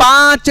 5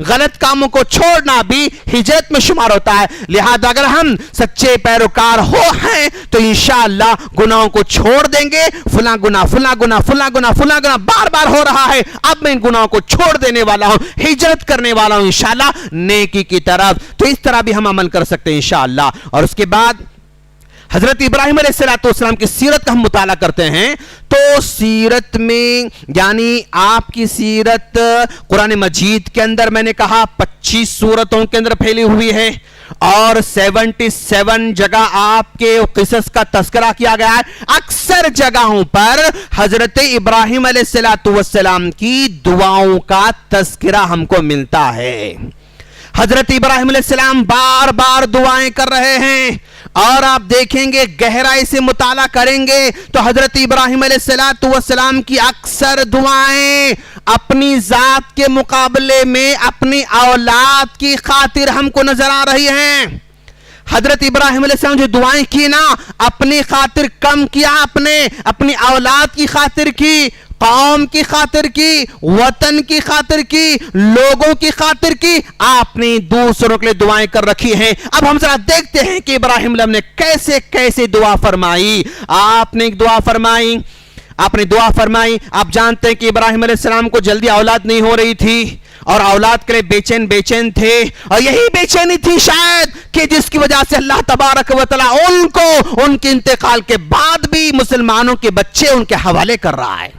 غلط کاموں کو چھوڑنا بھی ہجرت میں شمار ہوتا ہے. لہذا اگر ہم سچے پیروکار ہیں تو انشاءاللہ گناہوں کو چھوڑ دیں گے. فلاں گناہ بار بار ہو رہا ہے, اب میں ان گناہوں کو چھوڑ دینے والا ہوں, ہجرت کرنے والا ہوں انشاءاللہ نیکی کی طرف. تو اس طرح بھی ہم عمل کر سکتے ہیں انشاءاللہ. اور اس کے بعد حضرت ابراہیم علیہ السلام کی سیرت کا ہم مطالعہ کرتے ہیں تو سیرت میں یعنی آپ کی سیرت قرآن مجید کے اندر میں نے کہا 25 سورتوں کے اندر پھیلی ہوئی ہے اور 77 جگہ آپ کے قصص کا تذکرہ کیا گیا ہے. اکثر جگہوں پر حضرت ابراہیم علیہ السلام کی دعاؤں کا تذکرہ ہم کو ملتا ہے. حضرت ابراہیم علیہ السلام بار بار دعائیں کر رہے ہیں اور آپ دیکھیں گے گہرائی سے مطالعہ کریں گے تو حضرت ابراہیم علیہ السلام کی اکثر دعائیں اپنی ذات کے مقابلے میں اپنی اولاد کی خاطر ہم کو نظر آ رہی ہیں. حضرت ابراہیم علیہ السلام جو دعائیں کی نا اپنی خاطر کم کیا, اپنی اولاد کی خاطر کی, قوم کی خاطر کی, وطن کی خاطر کی, لوگوں کی خاطر کی, آپ نے دوسروں کے لیے دعائیں کر رکھی ہیں. اب ہم ذرا دیکھتے ہیں کہ ابراہیم علیہ السلام نے کیسے کیسے دعا فرمائی. آپ نے دعا فرمائی. آپ جانتے ہیں کہ ابراہیم علیہ السلام کو جلدی اولاد نہیں ہو رہی تھی اور اولاد کے لیے بے چین تھے اور یہی بے چینی تھی شاید کہ جس کی وجہ سے اللہ تبارک و تعالی ان کو ان کے انتقال کے بعد بھی مسلمانوں کے بچے ان کے حوالے کر رہا ہے.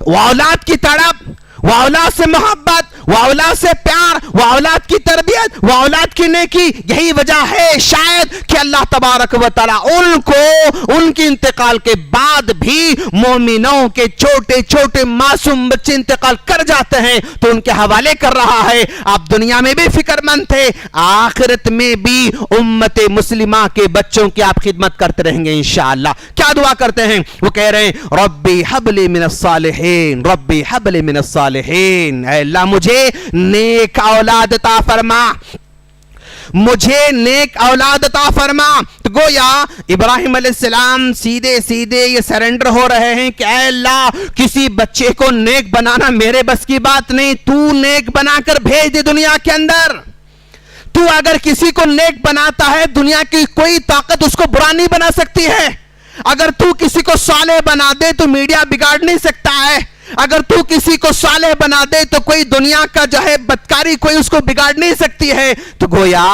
وہ اولاد کی تڑپ, وہ اولاد سے محبت, وہ اولاد سے پیار, وہ اولاد کی تربیت, وہ اولاد کی نیکی, یہی وجہ ہے شاید کہ اللہ تبارک و تعالی ان کو ان کے انتقال کے بعد بھی مومنوں کے چھوٹے چھوٹے معصوم بچے انتقال کر جاتے ہیں تو ان کے حوالے کر رہا ہے. آپ دنیا میں بھی فکر مند تھے, آخرت میں بھی امت مسلمہ کے بچوں کی آپ خدمت کرتے رہیں گے انشاءاللہ. کیا دعا کرتے ہیں؟ وہ کہہ رہے ہیں ربی حب لی من الصالحین, ربی حب لی من الصالحین, اے اللہ مجھے نیک اولاد عطا فرما, مجھے نیک اولاد عطا فرما. تو گویا ابراہیم علیہ السلام سیدھے یہ سرنڈر ہو رہے ہیں کہ اے اللہ کسی بچے کو نیک بنانا میرے بس کی بات نہیں, تو نیک بنا کر بھیج دے دنیا کے اندر. تو اگر کسی کو نیک بناتا ہے دنیا کی کوئی طاقت اس کو برا نہیں بنا سکتی ہے. اگر تو کسی کو صالح بنا دے تو میڈیا بگاڑ نہیں سکتا ہے. اگر تو کسی کو صالح بنا دے تو کوئی دنیا کا جو ہے بدکاری کوئی اس کو بگاڑ نہیں سکتی ہے. تو گویا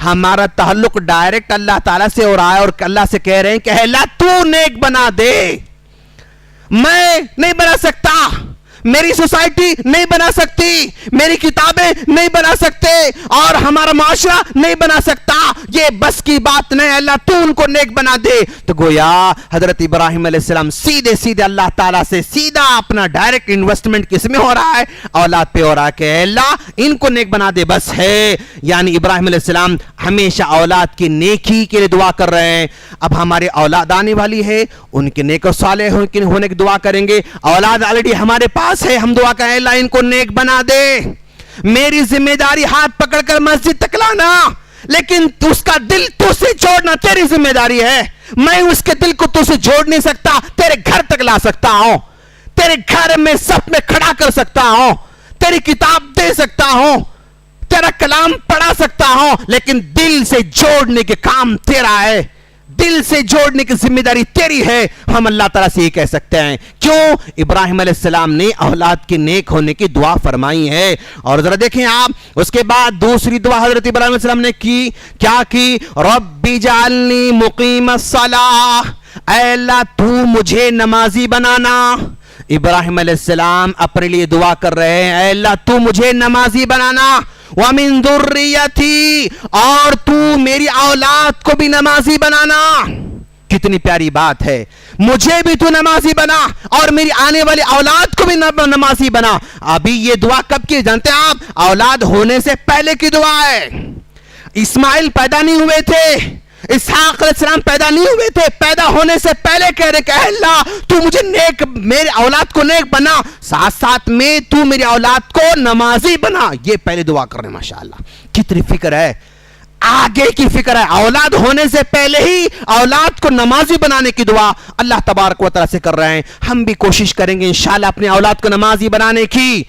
ہمارا تعلق ڈائریکٹ اللہ تعالیٰ سے ہو رہا ہے اور اللہ سے کہہ رہے ہیں کہ اللہ تو نیک بنا دے. میں نہیں بنا سکتا, میری سوسائٹی نہیں بنا سکتی, میری کتابیں نہیں بنا سکتے اور ہمارا معاشرہ نہیں بنا سکتا, یہ بس کی بات نہیں, اللہ تو ان کو نیک بنا دے. تو گویا حضرت ابراہیم علیہ السلام سیدھے اللہ تعالیٰ سے سیدھا اپنا ڈائریکٹ انویسٹمنٹ کس میں ہو رہا ہے؟ اولاد پہ ہو رہا ہے کہ اے اللہ ان کو نیک بنا دے بس ہے. یعنی ابراہیم علیہ السلام ہمیشہ اولاد کی نیکی کے لیے دعا کر رہے ہیں. اب ہمارے اولاد آنے والی ہے, ان کے نیک و صالح ہونے کی دعا کریں گے. اولاد آلریڈی ہمارے پاس ہے, ہم دعا کریں اللہ ان کو نیک بنا دے. میری ذمہ داری ہاتھ پکڑ کر مسجد تک لانا, لیکن اس کا دل تو سے جوڑنا تیری ذمہ داری ہے. میں اس کے دل کو تو سے جوڑ نہیں سکتا, تیرے گھر تک لا سکتا ہوں, تیرے گھر میں صف میں کھڑا کر سکتا ہوں, تیری کتاب دے سکتا ہوں, تیرا کلام پڑھا سکتا ہوں, لیکن دل سے جوڑنے کے کام تیرا ہے, دل سے جوڑنے کی ذمہ داری تیری ہے. ہم اللہ تعالیٰ سے یہ کہہ سکتے ہیں. کیوں؟ ابراہیم علیہ السلام نے اولاد کے نیک ہونے کی دعا فرمائی ہے. اور ذرا دیکھیں آپ اس کے بعد دوسری دعا حضرت ابراہیم علیہ السلام نے کی, کیا کی؟ رب اجعلنی مقیم الصلاۃ, اے اللہ تو مجھے نمازی بنانا. ابراہیم علیہ السلام اپنے لیے دعا کر رہے ہیں, اے اللہ تو مجھے نمازی بنانا. وَمِن ذُرِّيَّتِي, اور تو میری اولاد کو بھی نمازی بنانا. کتنی پیاری بات ہے, مجھے بھی تو نمازی بنا اور میری آنے والی اولاد کو بھی نمازی بنا. ابھی یہ دعا کب کی جانتے ہیں آپ؟ اولاد ہونے سے پہلے کی دعا ہے. اسماعیل پیدا نہیں ہوئے تھے, اسحاق علیہ السلام پیدا نہیں ہوئے تھے, پیدا ہونے سے پہلے کہہ رہے کہ اے اللہ تو مجھے نیک, میری اولاد کو نیک بنا, ساتھ ساتھ میں تو میری اولاد کو نمازی بنا. یہ پہلے دعا کر رہے ہیں. ماشاءاللہ کتنی فکر ہے, آگے کی فکر ہے. اولاد ہونے سے پہلے ہی اولاد کو نمازی بنانے کی دعا اللہ تبارک و تعالیٰ سے کر رہے ہیں. ہم بھی کوشش کریں گے انشاءاللہ اپنے اولاد کو نمازی بنانے کی.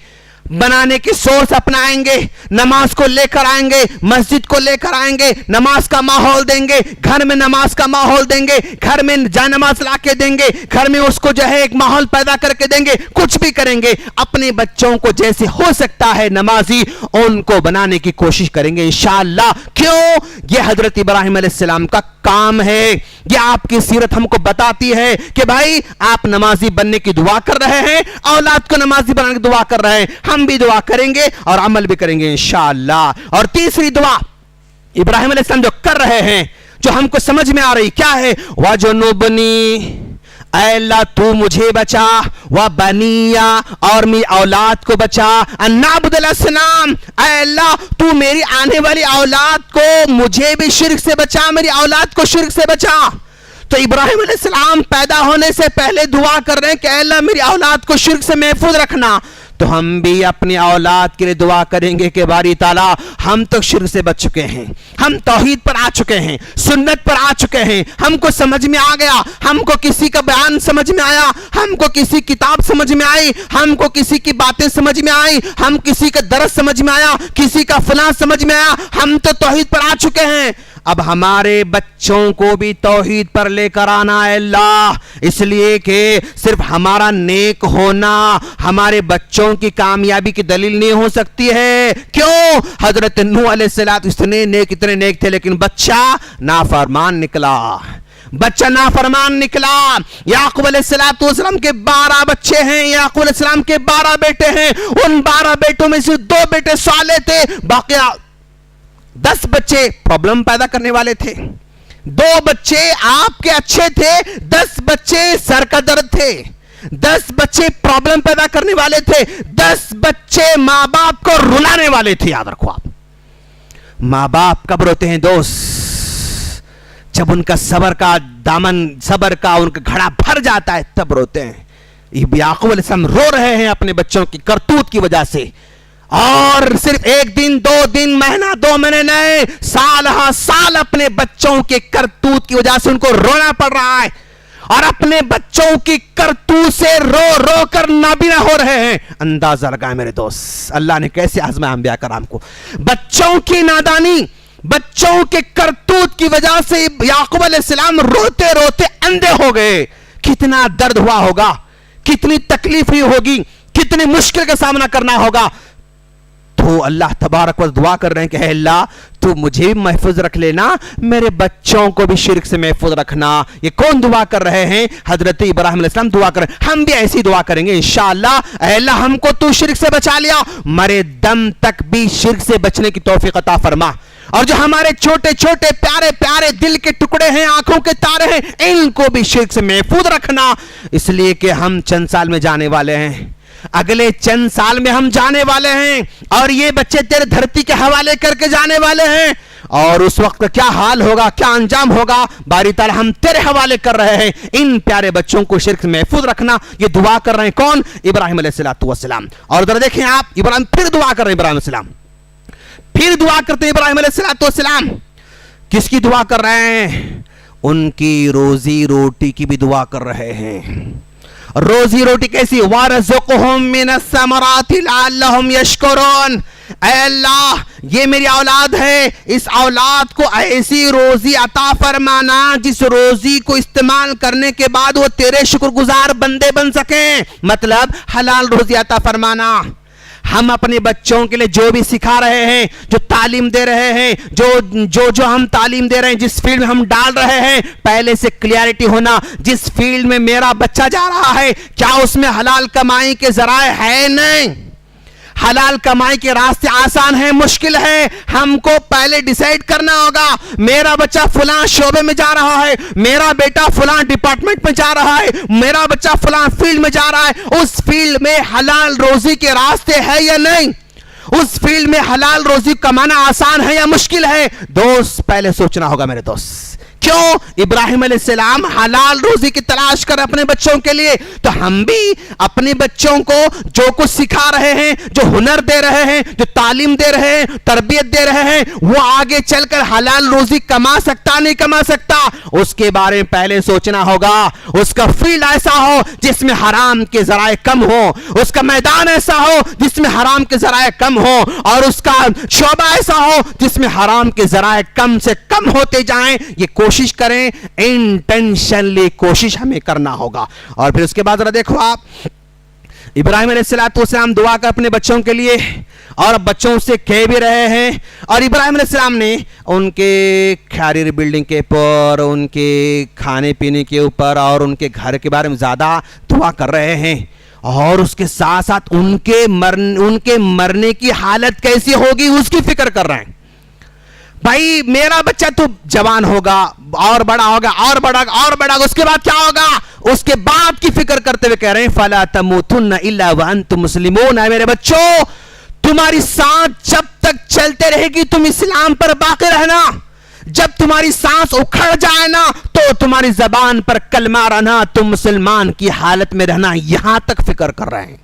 بنانے کی سوچ اپنائیں گے, نماز کو لے کر آئیں گے, مسجد کو لے کر آئیں گے, نماز کا ماحول دیں گے, گھر میں نماز کا ماحول دیں گے, گھر میں جائے نماز لا کے دیں گے, گھر میں اس کو جو ہے ایک ماحول پیدا کر کے دیں گے, کچھ بھی کریں گے, اپنے بچوں کو جیسے ہو سکتا ہے نمازی ان کو بنانے کی کوشش کریں گے انشاءاللہ. کیوں؟ یہ حضرت ابراہیم علیہ السلام کا کام ہے. یہ آپ کی سیرت ہم کو بتاتی ہے کہ بھائی آپ نمازی بننے کی دعا کر رہے ہیں, اولاد کو نمازی بنانے کی دعا کر رہے ہیں, ہم بھی دعا کریں گے اور عمل بھی کریں گے انشاءاللہ. اور تیسری دعا ابراہیم علیہ السلام جو کر رہے ہیں, جو ہم کو سمجھ میں آ رہی, کیا ہے؟ وَجُنُبْنِي, اے اللہ تو مجھے بچا, وَبَنِيَّ, اور میری اولاد کو بچا, أَن نَعْبُدَ الْأَصْنَامَ, اے اللہ تو میری آنے والی اولاد کو, مجھے بھی شرک سے بچا, میری اولاد کو شرک سے بچا. تو ابراہیم علیہ السلام پیدا ہونے سے پہلے دعا کر رہے ہیں کہ اے اللہ میری اولاد کو شرک سے محفوظ رکھنا. تو ہم بھی اپنی اولاد کے لیے دعا کریں گے کہ باری تعالیٰ ہم تو شرک سے بچ چکے ہیں, ہم توحید پر آ چکے ہیں, سنت پر آ چکے ہیں, ہم کو سمجھ میں آ گیا, ہم کو کسی کا بیان سمجھ میں آیا, ہم کو کسی کتاب سمجھ میں آئی, ہم کو کسی کی باتیں سمجھ میں آئی, ہم کسی کا درس سمجھ میں آیا, کسی کا فلاں سمجھ میں آیا, ہم تو توحید پر آ چکے ہیں. اب ہمارے بچوں کو بھی توحید پر لے کر آنا ہے اللہ, اس لیے کہ صرف ہمارا نیک ہونا ہمارے بچوں کی کامیابی کی دلیل نہیں ہو سکتی ہے. کیوں؟ حضرت نوح علیہ السلام اتنے نیک تھے, لیکن بچہ نافرمان نکلا, بچہ نافرمان نکلا. یعقوب علیہ السلام کے 12 بچے ہیں, یعقوب علیہ السلام کے 12 بیٹے ہیں, ان 12 بیٹوں میں سے 2 بیٹے صالح تھے, باقی 10 بچے پرابلم پیدا کرنے والے تھے. 2 بچے آپ کے اچھے تھے, 10 بچے سر کا درد تھے, 10 بچے پرابلم پیدا کرنے والے تھے, 10 بچے ماں باپ کو رلانے والے تھے. یاد رکھو, آپ ماں باپ کب روتے ہیں دوست؟ جب ان کا صبر کا دامن, صبر کا ان کا گھڑا بھر جاتا ہے تب روتے ہیں. یعقوب علیہ السلام رو رہے ہیں اپنے بچوں کی کرتوت کی وجہ سے, اور صرف 1 دن 2 دن, مہینہ 2 مہینے نہیں, سال ہاں سال اپنے بچوں کے کرتوت کی وجہ سے ان کو رونا پڑ رہا ہے, اور اپنے بچوں کی کرتوت سے رو رو کر نابینا ہو رہے ہیں. اندازہ لگائیں میرے دوست اللہ نے کیسے آزمایا انبیاء کرام کو. بچوں کی نادانی, بچوں کے کرتوت کی وجہ سے یعقوب علیہ السلام روتے روتے اندھے ہو گئے. کتنا درد ہوا ہوگا, کتنی تکلیف ہوئی ہوگی, کتنی مشکل کا سامنا کرنا ہوگا. تو اللہ تبارک و دعا کر رہے ہیں کہ اے اللہ تو مجھے بھی محفوظ رکھ لینا, میرے بچوں کو بھی شرک سے محفوظ رکھنا. یہ کون دعا کر رہے ہیں؟ حضرت ابراہیم علیہ السلام دعا کر رہے ہیں. ہم بھی ایسی دعا کریں گے انشاءاللہ. اے اللہ ہم کو تو شرک سے بچا لیا, مرے دم تک بھی شرک سے بچنے کی توفیق عطا فرما. اور جو ہمارے چھوٹے چھوٹے پیارے پیارے دل کے ٹکڑے ہیں, آنکھوں کے تارے ہیں, ان کو بھی شرک سے محفوظ رکھنا. اس لیے کہ ہم چند سال میں جانے والے ہیں, اگلے چند سال میں ہم جانے والے ہیں, اور یہ بچے تیرے دھرتی کے حوالے کر کے جانے والے ہیں, اور اس وقت کیا حال ہوگا, کیا انجام ہوگا, باری تعالی ہم تیرے حوالے کر رہے ہیں. ان پیارے بچوں کو شرک سے محفوظ رکھنا. یہ دعا کر رہے ہیں کون؟ ابراہیم علیہ السلام. اور ذرا دیکھیں آپ, ابراہیم پھر دعا کر رہے ہیں, ابراہیم علیہ السلام پھر دعا کرتے ہیں. ابراہیم علیہ السلام کس کی دعا کر رہے ہیں؟ ان کی روزی روٹی کی بھی دعا کر رہے ہیں. روزی روٹی کیسی؟ وَارْزُقْهُم مِّنَ الثَّمَرَاتِ لَعَلَّهُمْ يَشْكُرُونَ. اے اللہ یہ میری اولاد ہے, اس اولاد کو ایسی روزی عطا فرمانا جس روزی کو استعمال کرنے کے بعد وہ تیرے شکر گزار بندے بن سکیں. مطلب حلال روزی عطا فرمانا. ہم اپنے بچوں کے لیے جو بھی سکھا رہے ہیں, جو تعلیم دے رہے ہیں, جو ہم تعلیم دے رہے ہیں, جس فیلڈ میں ہم ڈال رہے ہیں, پہلے سے کلیئرٹی ہونا. جس فیلڈ میں میرا بچہ جا رہا ہے, کیا اس میں حلال کمائی کے ذرائع ہے؟ نہیں. حلال کمائی کے راستے آسان ہیں, مشکل ہے. ہم کو پہلے ڈیسائیڈ کرنا ہوگا, میرا بچہ فلاں شعبے میں جا رہا ہے, میرا بیٹا فلاں ڈپارٹمنٹ میں جا رہا ہے, میرا بچہ فلاں فیلڈ میں جا رہا ہے, اس فیلڈ میں حلال روزی کے راستے ہے یا نہیں, اس فیلڈ میں حلال روزی کمانا آسان ہے یا مشکل ہے. دوست پہلے سوچنا ہوگا میرے دوست کیوں؟ ابراہیم علیہ السلام حلال روزی کی تلاش کر اپنے بچوں کے لیے، تو ہم بھی اپنے بچوں کو جو کچھ سکھا رہے ہیں، جو ہنر دے رہے ہیں، جو تعلیم دے رہے ہیں، تربیت دے رہے ہیں، وہ آگے چل کر حلال روزی کما سکتا نہیں کما سکتا، اس کے بارے میں پہلے سوچنا ہوگا۔ اس کا فیلڈ ایسا ہو جس میں حرام کے ذرائع کم ہو، اس کا میدان ایسا ہو جس میں حرام کے ذرائع کم ہو، اور اس کا شعبہ ایسا ہو جس میں حرام کے ذرائع کم سے کم ہوتے جائیں۔ یہ کوشش کریں، انٹینشنلی کوشش ہمیں کرنا ہوگا۔ اور پھر اس کے بعد ذرا دیکھو آپ، ابراہیم علیہ السلام دعا کر اپنے بچوں کے لیے، اور بچوں سے کہہ بھی رہے ہیں، اور ابراہیم علیہ السلام نے ان کے کھاری بلڈنگ کے اوپر، ان کے کھانے پینے کے اوپر، اور ان کے گھر کے بارے میں زیادہ دعا کر رہے ہیں، اور اس کے ساتھ ساتھ ان کے مرنے کی حالت کیسی ہوگی اس کی فکر کر رہے ہیں۔ بھائی میرا بچہ تو جوان ہوگا، اور بڑا ہوگا، اور بڑا اور بڑا، اس کے بعد کیا ہوگا، اس کے بعد کی فکر کرتے ہوئے کہہ رہے ہیں فَلَا تَمُوتُنَّ إِلَّا وَأَنْتُمْ مُسْلِمُونَ۔ اے میرے بچوں، تمہاری سانس جب تک چلتے رہے گی تم اسلام پر باقی رہنا، جب تمہاری سانس اکھڑ جائے نا تو تمہاری زبان پر کلمہ رہنا، تم مسلمان کی حالت میں رہنا، یہاں تک فکر کر رہے ہیں،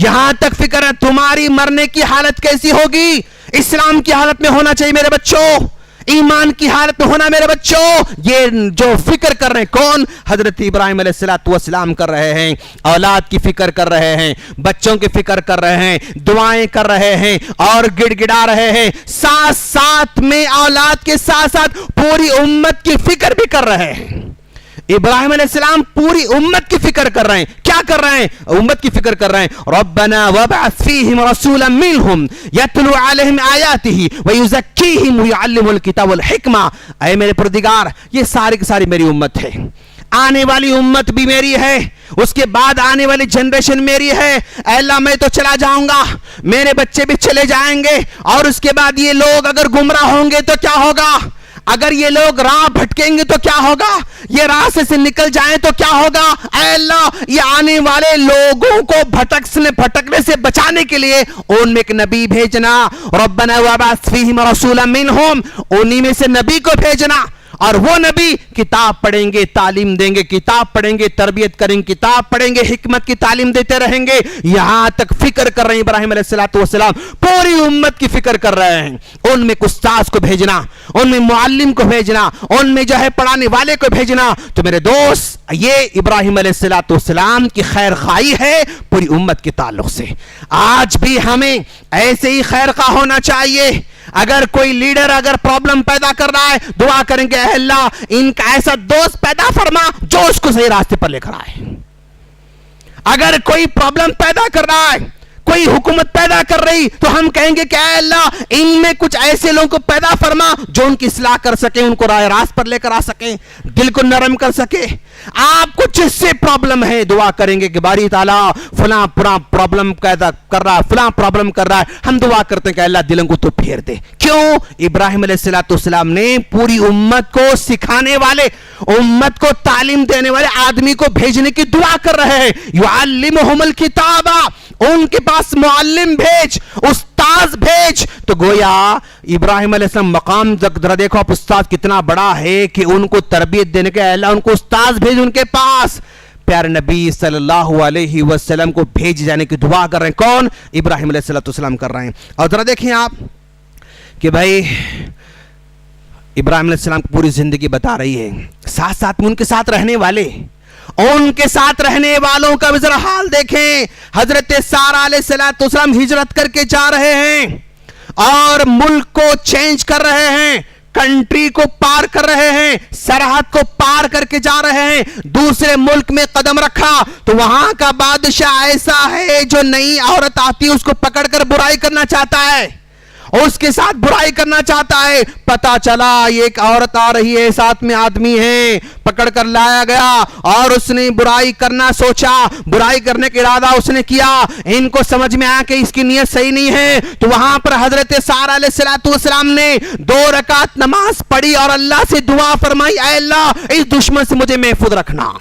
یہاں تک فکر ہے۔ تمہاری مرنے کی حالت کیسی ہوگی؟ اسلام کی حالت میں ہونا چاہیے میرے بچوں، ایمان کی حالت میں ہونا میرے بچوں۔ یہ جو فکر کر رہے ہیں کون؟ حضرت ابراہیم علیہ السلام کر رہے ہیں، اولاد کی فکر کر رہے ہیں، بچوں کی فکر کر رہے ہیں، دعائیں کر رہے ہیں، اور گڑ گڑا رہے ہیں، ساتھ ساتھ میں اولاد کے ساتھ ساتھ پوری امت کی فکر بھی کر رہے ہیں۔ ابراہیم علیہ السلام پوری امت کی فکر کر رہے ہیں۔ کیا کر رہے ہیں؟ امت کی فکر کر رہے ہیں۔ ربنا وابعث فیہم رسولا منہم یتلو علیہم آیاتہ ویزکیہم ویعلمہم الکتاب والحکمہ۔ اے میرے پروردگار، یہ ساری کی ساری میری امت ہے، آنے والی امت بھی میری ہے، اس کے بعد آنے والی جنریشن میری ہے۔ اے اللہ میں تو چلا جاؤں گا، میرے بچے بھی چلے جائیں گے، اور اس کے بعد یہ لوگ اگر گمراہ ہوں گے تو کیا ہوگا؟ اگر یہ لوگ راہ بھٹکیں گے تو کیا ہوگا؟ یہ راستے سے نکل جائیں تو کیا ہوگا؟ اے اللہ، یہ آنے والے لوگوں کو بھٹکنے سے بچانے کے لیے ان میں ایک نبی بھیجنا۔ ربنا وابعث فیہم رسولا منہم، انہی میں سے نبی کو بھیجنا، اور وہ نبی کتاب پڑھیں گے، تعلیم دیں گے، کتاب پڑھیں گے، تربیت کریں گے، کتاب پڑھیں گے، حکمت کی تعلیم دیتے رہیں گے۔ یہاں تک فکر کر رہے ہیں ابراہیم علیہ السلام، پوری امت کی فکر کر رہے ہیں۔ ان میں استاذ کو بھیجنا، ان میں معلم کو بھیجنا، ان میں جو ہے پڑھانے والے کو بھیجنا۔ تو میرے دوست، یہ ابراہیم علیہ السلام کی خیر خواہی ہے پوری امت کے تعلق سے۔ آج بھی ہمیں ایسے ہی خیر خواہ ہونا چاہیے۔ اگر کوئی لیڈر اگر پرابلم پیدا کر رہا ہے، دعا کریں گے اے اللہ ان کا ایسا دوست پیدا فرما جو اس کو صحیح راستے پر لے کر آئے۔ اگر کوئی پرابلم پیدا کر رہا ہے، کوئی حکومت پیدا کر رہی، تو ہم کہیں گے کہ اے اللہ ان میں کچھ ایسے لوگوں کو پیدا فرما جو ان کی اصلاح کر سکیں، ان کو راہ راست پر لے کر آ سکیں، دل کو نرم کر سکے۔ آپ کو جس سے پرابلم ہے دعا کریں گے کہ باری تعالیٰ فلاں پرابلم پیدا کر رہا ہے، فلاں پرابلم کر رہا ہے، ہم دعا کرتے ہیں کہ اللہ دلوں کو تو پھیر دے۔ کیوں؟ ابراہیم علیہ السلام نے پوری امت کو سکھانے والے، امت کو تعلیم دینے والے آدمی کو بھیجنے کی دعا کر رہے ہیں۔ یعلمہم الکتاب، ان کے پاس معلم بھیج، استاذ بھیج۔ تو گویا ابراہیم علیہ السلام مقام ذرا دیکھو آپ، استاذ کتنا بڑا ہے کہ ان کو تربیت دینے کے، اللہ ان کو استاذ بھیج ان کے پاس۔ پیارے نبی صلی اللہ علیہ وسلم کو بھیج جانے کی دعا کر رہے ہیں کون؟ ابراہیم علیہ السلام کر رہے ہیں۔ اور ذرا دیکھیں آپ کہ بھائی ابراہیم علیہ السلام کی پوری زندگی بتا رہی ہے، ساتھ ساتھ میں ان کے ساتھ رہنے والے، ان کے ساتھ رہنے والوں کا بھی ذرا حال دیکھیں۔ حضرت سارہ علیہ السلام ہجرت کر کے جا رہے ہیں اور ملک کو چینج کر رہے ہیں، کنٹری کو پار کر رہے ہیں، سرحد کو پار کر کے جا رہے ہیں، دوسرے ملک میں قدم رکھا تو وہاں کا بادشاہ ایسا ہے جو نئی عورت آتی ہے اس کو پکڑ کر برائی کرنا چاہتا ہے، اس کے ساتھ برائی کرنا چاہتا ہے۔ پتا چلا یہ ایک عورت آ رہی ہے، ساتھ میں آدمی ہے، پکڑ کر لایا گیا اور اس نے برائی کرنا سوچا، برائی کرنے کا ارادہ اس نے کیا، ان کو سمجھ میں آیا کہ اس کی نیت صحیح نہیں ہے، تو وہاں پر حضرت سارہ علیہ السلام نے 2 رکعت نماز پڑھی اور اللہ سے دعا فرمائی، اے اللہ اس دشمن سے مجھے محفوظ رکھنا،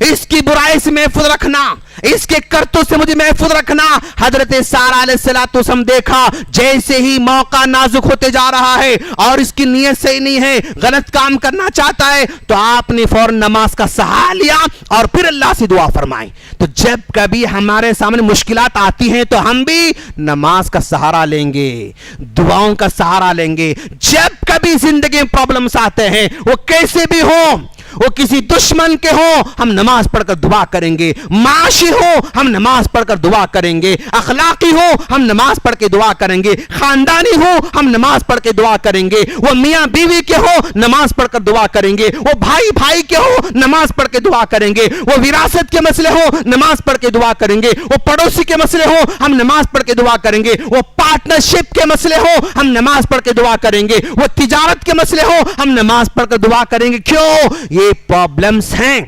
اس کی برائی سے محفوظ رکھنا, اس کے کرتوت سے مجھے محفوظ رکھنا. حضرت سارہ علیہ السلام دیکھا جیسے ہی موقع نازک ہوتے جا رہا ہے اور اس کی نیت صحیح نہیں ہے, غلط کام کرنا چاہتا ہے, تو آپ نے فوراً نماز کا سہارا لیا اور پھر اللہ سے دعا فرمائی. تو جب کبھی ہمارے سامنے مشکلات آتی ہیں تو ہم بھی نماز کا سہارا لیں گے, دعاؤں کا سہارا لیں گے. جب کبھی زندگی میں پرابلمز آتے ہیں, وہ کیسے بھی ہوں, وہ کسی دشمن کے ہو, ہم نماز پڑھ کر دعا کریں گے. معاشی ہو, ہم نماز پڑھ کر دعا کریں گے. اخلاقی ہو, ہم نماز پڑھ کے دعا کریں گے. خاندانی ہو, ہم نماز پڑھ کے دعا کریں گے. وہ میاں بیوی کے ہو, نماز پڑھ کر دعا کریں گے. وہ بھائی بھائی کے ہو, نماز پڑھ کے دعا کریں گے. وہ وراثت کے مسئلے ہو, نماز پڑھ کے دعا کریں گے. وہ پڑوسی کے مسئلے ہو, ہم نماز پڑھ کے دعا کریں گے. وہ پارٹنرشپ کے مسئلے ہو, ہم نماز پڑھ کے دعا کریں گے. وہ تجارت کے مسئلے ہو, ہم نماز پڑھ کر دعا کریں گے. کیوں؟ یہ پرابلمز ہیں.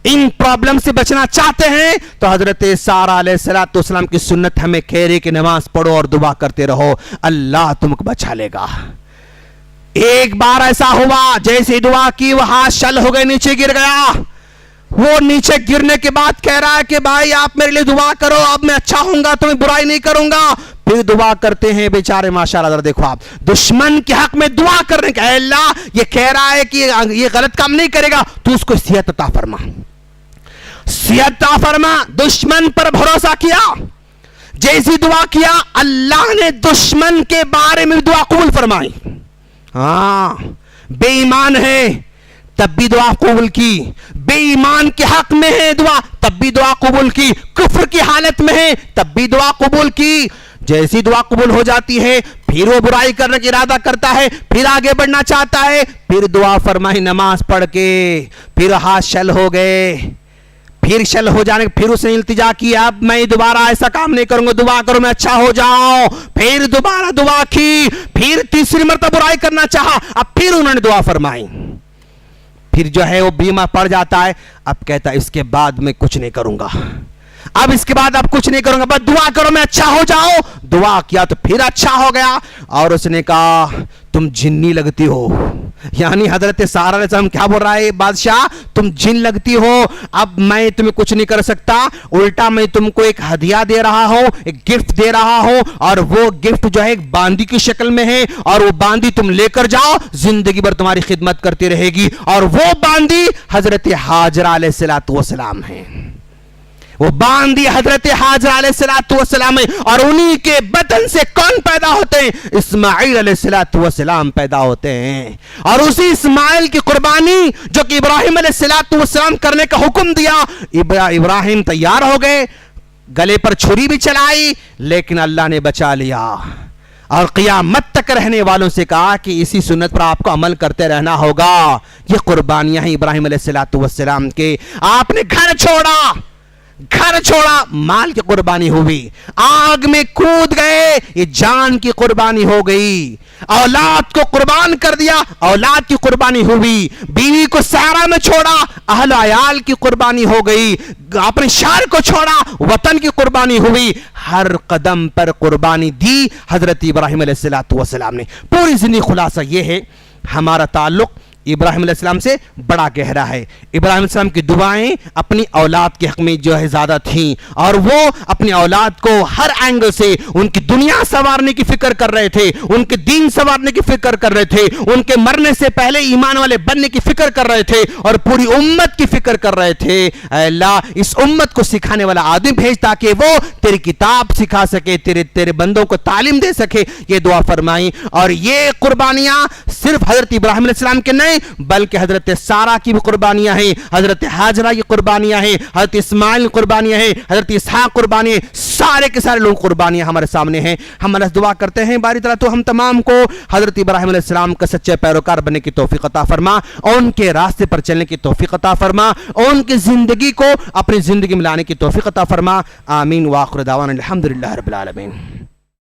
ان پرابلم سے بچنا چاہتے ہیں تو حضرت سارہ علیہ السلام کی سنت ہمیں کہہ رہی کہ نماز پڑھو اور دعا کرتے رہو, اللہ تم کو بچا لے گا. ایک بار ایسا ہوا, جیسے دعا کی وہ ہاتھ شل ہو گئے, نیچے گر گیا. وہ نیچے گرنے کے بعد کہہ رہا ہے کہ بھائی آپ میرے لیے دعا کرو, اب میں اچھا ہوں گا, تمہیں برائی نہیں کروں گا. پھر دعا کرتے ہیں بیچارے, ماشاءاللہ دیکھو آپ, دشمن کے حق میں دعا کرنے کا, اے اللہ یہ کہہ رہا ہے کہ یہ غلط کام نہیں کرے گا, تو اس کو صحت عطا فرما, صحت عطا فرما. دشمن پر بھروسہ کیا, جیسی دعا کیا اللہ نے دشمن کے بارے میں دعا قبول فرمائی. ہاں, بے ایمان ہے تب بھی دعا قبول کی, بے ایمان کے حق میں ہے دعا تب بھی دعا قبول کی, کفر کی حالت میں ہے تب بھی دعا قبول کی. جیسی دعا قبول ہو جاتی ہے پھر وہ برائی کرنے کی ارادہ کرتا ہے, پھر آگے بڑھنا چاہتا ہے, پھر دعا فرمائی نماز پڑھ کے, پھر ہاتھ شل ہو گئے. پھر شل ہو جانے پھر اس نے التجا کی, اب میں دوبارہ ایسا کام نہیں کروں گا, دعا کرو میں اچھا ہو جاؤں. پھر دوبارہ دعا کی, پھر تیسری مرتبہ برائی کرنا چاہا, اب پھر انہوں نے دعا فرمائی. پھر جو ہے وہ بیمار پڑ جاتا ہے, اب کہتا ہے اس کے بعد میں کچھ نہیں کروں گا, اب اس کے بعد اب کچھ نہیں کروں گا, بس دعا کرو میں اچھا ہو جاؤں. دعا کیا تو پھر اچھا ہو گیا, اور اس نے کہا تم جنی لگتی ہو. یعنی حضرت سارہ علیہ السلام کیا بول رہا ہے, بادشاہ تم جن لگتی ہو, اب میں تمہیں کچھ نہیں کر سکتا, الٹا میں تم کو ایک ہدیہ دے رہا ہوں, ایک گفٹ دے رہا ہوں, اور وہ گفٹ جو ہے ایک باندی کی شکل میں ہے, اور وہ باندی تم لے کر جاؤ, زندگی بھر تمہاری خدمت کرتی رہے گی. اور وہ باندی حضرت ہاجرہ علیہ السلام ہیں, وہ باندی حضرت حاجرہ علیہ السلام ہے, اور انہی کے بدن سے کون پیدا ہوتے ہیں, اسماعیل علیہ السلام پیدا ہوتے ہیں. اور اسی اسماعیل کی قربانی جو کہ ابراہیم علیہ السلام کرنے کا حکم دیا, ابراہیم تیار ہو گئے, گلے پر چھری بھی چلائی, لیکن اللہ نے بچا لیا, اور قیامت تک رہنے والوں سے کہا کہ اسی سنت پر آپ کو عمل کرتے رہنا ہوگا. یہ قربانیاں ہیں ابراہیم علیہ السلام کے. آپ نے گھر چھوڑا, مال کی قربانی ہوئی, آگ میں کود گئے, یہ جان کی قربانی ہو گئی. اولاد کو قربان کر دیا, اولاد کی قربانی ہوئی. بیوی کو صحرا میں چھوڑا, اہل عیال کی قربانی ہو گئی. اپنے شہر کو چھوڑا, وطن کی قربانی ہوئی. ہر قدم پر قربانی دی حضرت ابراہیم علیہ السلام نے. پوری زندگی خلاصہ یہ ہے, ہمارا تعلق ابراہیم علیہ السلام سے بڑا گہرا ہے. ابراہیم علیہ السلام کی دعائیں اپنی اولاد کے حق میں جو ہے زیادہ تھیں, اور وہ اپنی اولاد کو ہر اینگل سے ان کی دنیا سنوارنے کی فکر کر رہے تھے, ان کے دین سنوارنے کی فکر کر رہے تھے, ان کے مرنے سے پہلے ایمان والے بننے کی فکر کر رہے تھے, اور پوری امت کی فکر کر رہے تھے. اے اللہ اس امت کو سکھانے والا آدمی بھیج تاکہ وہ تیری کتاب سکھا سکے, تیرے بندوں کو تعلیم دے سکے. یہ دعا فرمائی. اور یہ قربانیاں صرف حضرت ابراہیم علیہ السلام کے نہیں بلکہ حضرت سارہ کی بھی قربانیاں ہیں, حضرت ہاجرہ کی قربانیاں ہیں, حضرت اسماعیل کی قربانیاں ہیں, حضرت اسحاق قربانیاں, سارے کے سارے لوگ قربانیاں ہمارے سامنے ہیں. ہم اللہ سے دعا کرتے ہیں باری تعالیٰ تو ہم تمام کو حضرت ابراہیم علیہ السلام کا سچے پیروکار بننے کی توفیق عطا فرما, ان کے راستے پر چلنے کی توفیق عطا فرما, ان کی زندگی کو اپنی زندگی میں لانے کی توفیق عطا فرما. آمین. وآخر دعوانا الحمدللہ رب العالمین.